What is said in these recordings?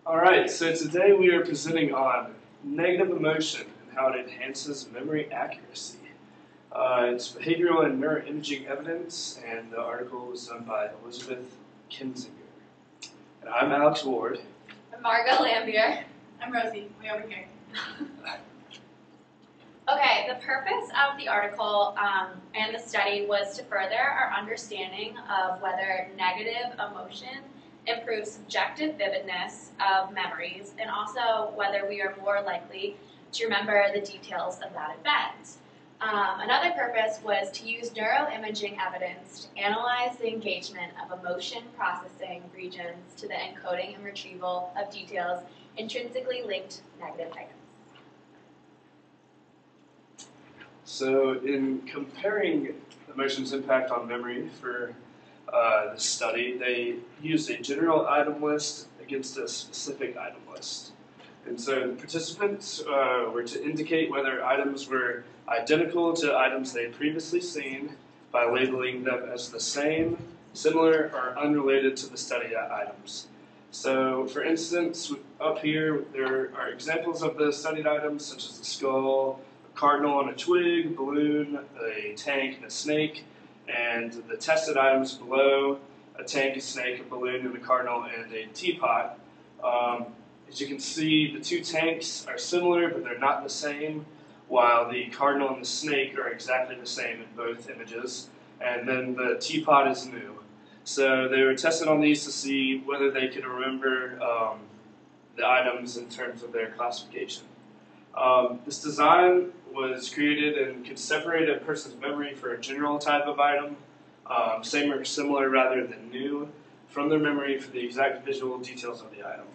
Alright, so today we are presenting on negative emotion and how it enhances memory accuracy. It's behavioral and neuroimaging evidence, and the article was done by Elizabeth Kinzinger. And I'm Alex Ward. I'm Margot Lambier. I'm Rosie, way over here. Okay, the purpose of the article and the study was to further our understanding of whether negative emotion improves subjective vividness of memories, and also whether we are more likely to remember the details of that event. Another purpose was to use neuroimaging evidence to analyze the engagement of emotion processing regions to the encoding and retrieval of details intrinsically linked negative items. So in comparing emotion's impact on memory for this study, they used a general item list against a specific item list. And so the participants were to indicate whether items were identical to items they had previously seen by labeling them as the same, similar, or unrelated to the study items. So for instance, up here there are examples of the studied items such as the skull, a cardinal on a twig, balloon, a tank, and a snake. And the tested items below, a tank, a snake, a balloon, and a cardinal, and a teapot. As you can see, the two tanks are similar, but they're not the same, while the cardinal and the snake are exactly the same in both images, and then the teapot is new. So they were tested on these to see whether they could remember the items in terms of their classification. This design was created and could separate a person's memory for a general type of item, same or similar rather than new, from their memory for the exact visual details of the item.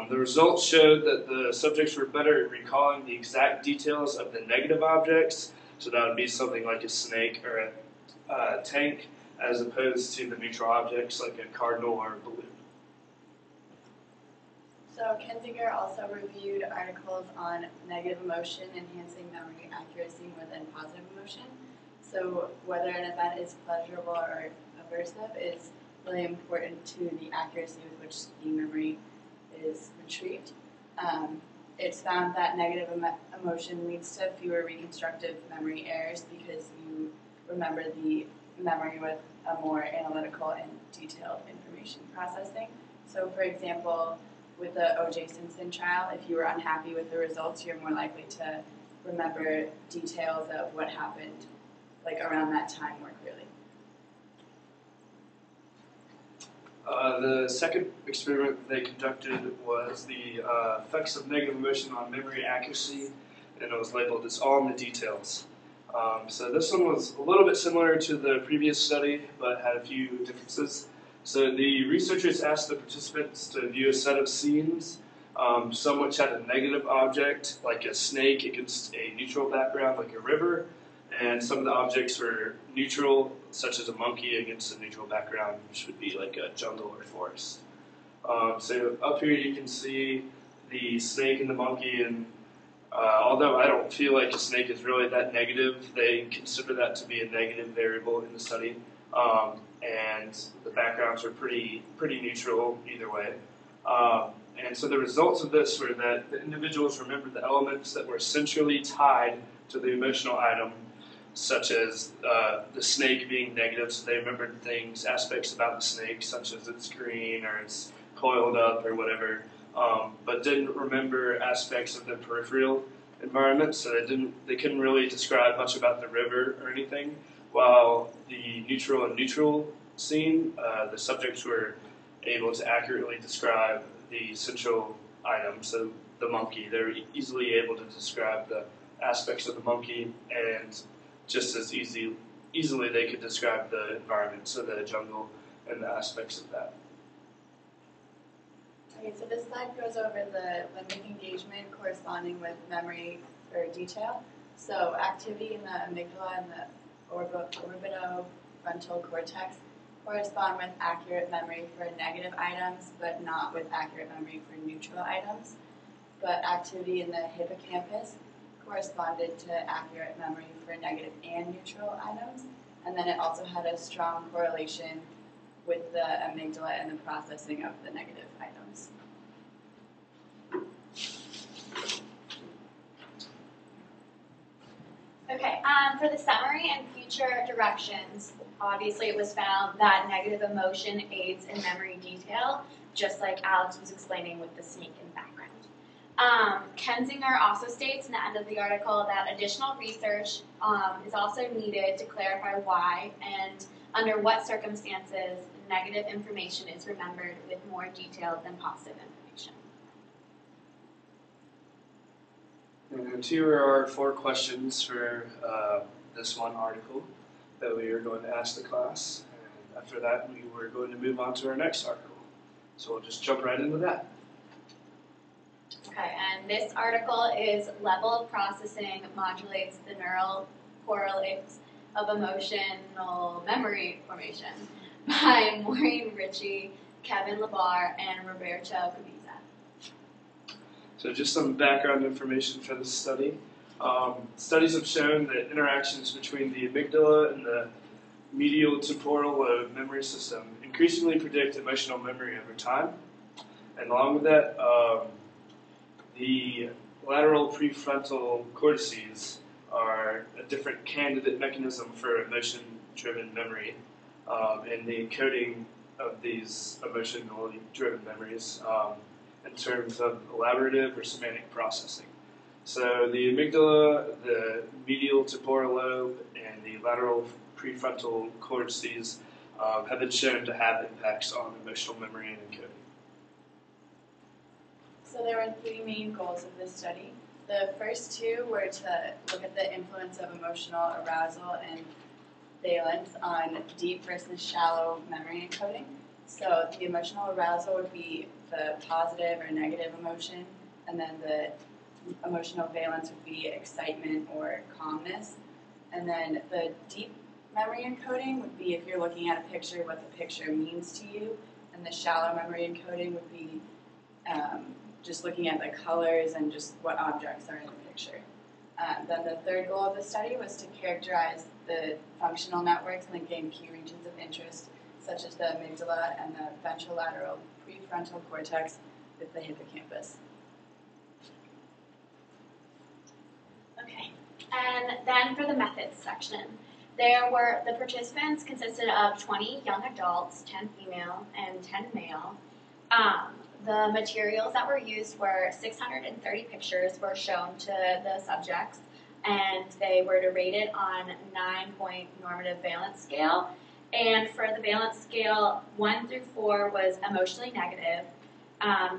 The results showed that the subjects were better at recalling the exact details of the negative objects, so that would be something like a snake or a tank, as opposed to the neutral objects like a cardinal or a balloon. So Kinzinger also reviewed articles on negative emotion enhancing memory accuracy more than positive emotion. So whether an event is pleasurable or aversive is really important to the accuracy with which the memory is retrieved. It's found that negative emotion leads to fewer reconstructive memory errors because you remember the memory with a more analytical and detailed information processing. So for example, with the O.J. Simpson trial, if you were unhappy with the results, you're more likely to remember details of what happened like around that time more clearly. The second experiment they conducted was the effects of negative emotion on memory accuracy, and it was labeled as all in the details. So this one was a little bit similar to the previous study, but had a few differences. So the researchers asked the participants to view a set of scenes, some which had a negative object, like a snake, against a neutral background, like a river, and some of the objects were neutral, such as a monkey against a neutral background, which would be like a jungle or forest. So up here you can see the snake and the monkey, and although I don't feel like a snake is really that negative, they consider that to be a negative variable in the study. And the backgrounds were pretty neutral either way. And so the results of this were that the individuals remembered the elements that were centrally tied to the emotional item, such as the snake being negative, so they remembered things, aspects about the snake, such as it's green or it's coiled up or whatever, but didn't remember aspects of the peripheral environment, so they couldn't really describe much about the river or anything. While the neutral scene, the subjects were able to accurately describe the central item, so the monkey. They were easily able to describe the aspects of the monkey, and just as easily they could describe the environment, so the jungle and the aspects of that. Okay, so this slide goes over the limbic engagement corresponding with memory or detail. So activity in the amygdala and the orbitofrontal cortex correspond with accurate memory for negative items, but not with accurate memory for neutral items. But activity in the hippocampus corresponded to accurate memory for negative and neutral items. And then it also had a strong correlation with the amygdala and the processing of the negative items. Okay, for the summary and future directions, obviously it was found that negative emotion aids in memory detail, just like Alex was explaining with the snake in the background. Kensinger also states in the end of the article that additional research is also needed to clarify why and under what circumstances negative information is remembered with more detail than positive information. And here are our 4 questions for this one article that we are going to ask the class. And after that, we were going to move on to our next article. So we'll just jump right into that. Okay, and this article is Level of Processing Modulates the Neural Correlates of Emotional Memory Formation by Maureen Ritchie, Kevin Labar, and Roberto Cabiza. So just some background information for this study. Studies have shown that interactions between the amygdala and the medial temporal lobe memory system increasingly predict emotional memory over time. And along with that, the lateral prefrontal cortices are a different candidate mechanism for emotion-driven memory and the encoding of these emotionally driven memories in terms of elaborative or semantic processing. So the amygdala, the medial temporal lobe, and the lateral prefrontal cortices have been shown to have impacts on emotional memory and encoding. So there were 3 main goals of this study. The first 2 were to look at the influence of emotional arousal and valence on deep versus shallow memory encoding. So the emotional arousal would be the positive or negative emotion, and then the emotional valence would be excitement or calmness. And then the deep memory encoding would be if you're looking at a picture, what the picture means to you, and the shallow memory encoding would be just looking at the colors and just what objects are in the picture. Then the third goal of the study was to characterize the functional networks linking key regions of interest, such as the amygdala and the ventrolateral prefrontal cortex with the hippocampus. Okay, and then for the methods section, the participants consisted of 20 young adults, 10 female and 10 male. The materials that were used were 630 pictures were shown to the subjects, and they were rated on 9-point normative valence scale. And for the valence scale, 1 through 4 was emotionally negative.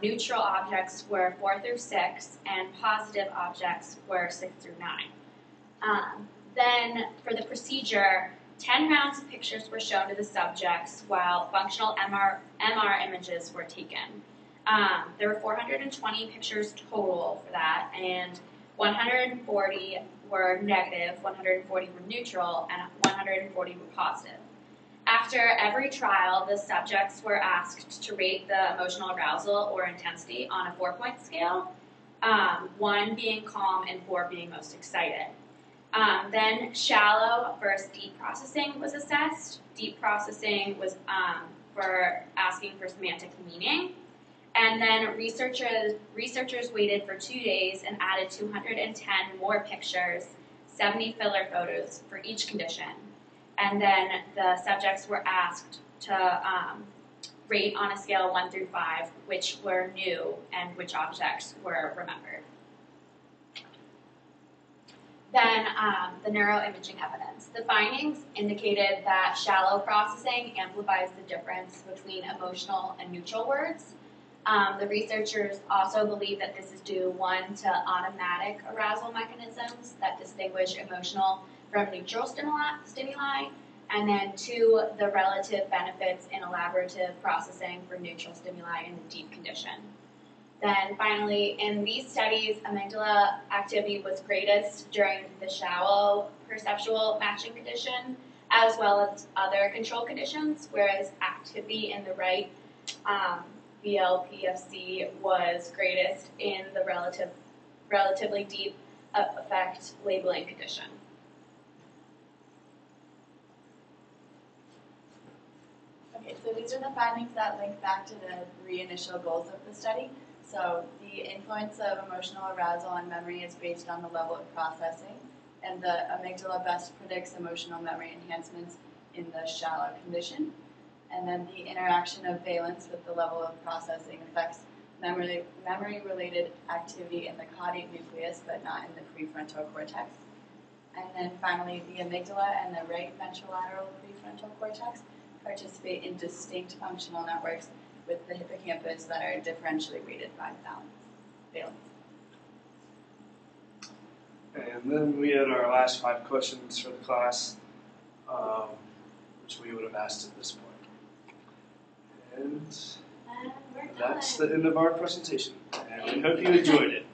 Neutral objects were 4 through 6, and positive objects were 6 through 9. Then for the procedure, 10 rounds of pictures were shown to the subjects while functional MR images were taken. There were 420 pictures total for that, and 140 were negative, 140 were neutral, and 140 were positive. After every trial, the subjects were asked to rate the emotional arousal or intensity on a 4-point scale, 1 being calm and 4 being most excited. Then shallow versus deep processing was assessed. Deep processing was for asking for semantic meaning. And then researchers waited for 2 days and added 210 more pictures, 70 filler photos for each condition. And then the subjects were asked to rate on a scale of 1 through 5 which were new and which objects were remembered. Then the neuroimaging evidence. The findings indicated that shallow processing amplifies the difference between emotional and neutral words. The researchers also believe that this is due, 1, to automatic arousal mechanisms that distinguish emotional from neutral stimuli, and then 2, the relative benefits in elaborative processing for neutral stimuli in the deep condition. Then finally, in these studies, amygdala activity was greatest during the shallow perceptual matching condition, as well as other control conditions, whereas activity in the right VLPFC was greatest in the relatively deep effect labeling condition. Okay, so these are the findings that link back to the 3 initial goals of the study. So the influence of emotional arousal on memory is based on the level of processing. and the amygdala best predicts emotional memory enhancements in the shallow condition. And then the interaction of valence with the level of processing affects memory-related activity in the caudate nucleus, but not in the prefrontal cortex. And then finally, the amygdala and the right ventrolateral prefrontal cortex participate in distinct functional networks with the hippocampus that are differentially weighted by valence. And then we had our last 5 questions for the class, which we would have asked at this point. And We're done. that's the end of our presentation. And we hope you enjoyed it.